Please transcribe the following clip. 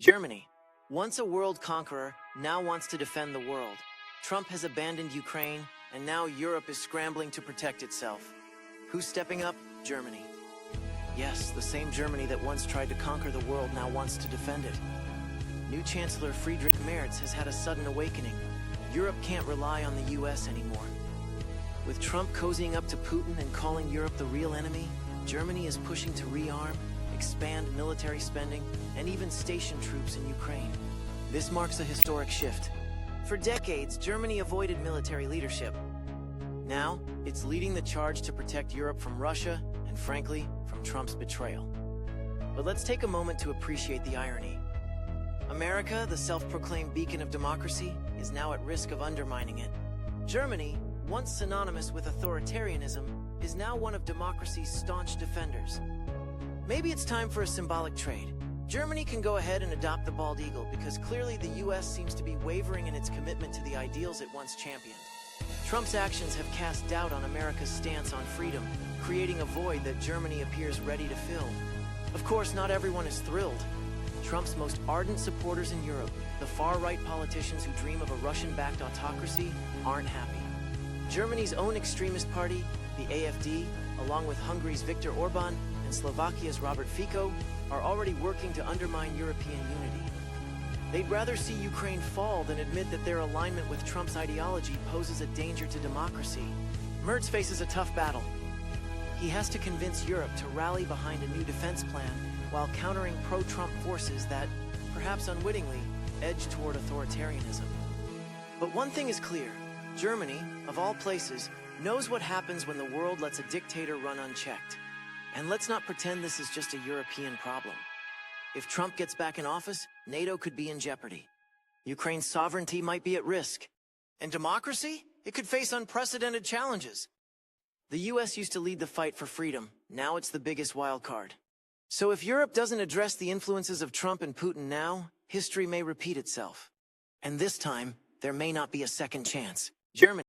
Germany, once a world conqueror, now wants to defend the world. Trump has abandoned Ukraine, and now Europe is scrambling to protect itself. Who's stepping up? Germany. Yes, the same Germany that once tried to conquer the world now wants to defend it. New Chancellor Friedrich Merz has had a sudden awakening. Europe can't rely on the US anymore. With Trump cozying up to Putin and calling Europe the real enemy, Germany is pushing to rearm, expand military spending, and even station troops in Ukraine. This marks a historic shift. For decades, Germany avoided military leadership. Now, it's leading the charge to protect Europe from Russia and, frankly, from Trump's betrayal. But let's take a moment to appreciate the irony. America, the self-proclaimed beacon of democracy, is now at risk of undermining it. Germany, once synonymous with authoritarianism, is now one of democracy's staunch defenders. Maybe it's time for a symbolic trade. Germany can go ahead and adopt the bald eagle because clearly the US seems to be wavering in its commitment to the ideals it once championed. Trump's actions have cast doubt on America's stance on freedom, creating a void that Germany appears ready to fill. Of course, not everyone is thrilled. Trump's most ardent supporters in Europe, the far-right politicians who dream of a Russian-backed autocracy, aren't happy. Germany's own extremist party, the AfD, along with Hungary's Viktor Orbán and Slovakia's Robert Fico, are already working to undermine European unity. They'd rather see Ukraine fall than admit that their alignment with Trump's ideology poses a danger to democracy. Merz faces a tough battle. He has to convince Europe to rally behind a new defense plan while countering pro-Trump forces that, perhaps unwittingly, edge toward authoritarianism. But one thing is clear. Germany, of all places, knows what happens when the world lets a dictator run unchecked. And let's not pretend this is just a European problem. If Trump gets back in office, NATO could be in jeopardy. Ukraine's sovereignty might be at risk. And democracy? It could face unprecedented challenges. The US used to lead the fight for freedom. Now it's the biggest wild card. So if Europe doesn't address the influences of Trump and Putin now, history may repeat itself. And this time, there may not be a second chance. Germany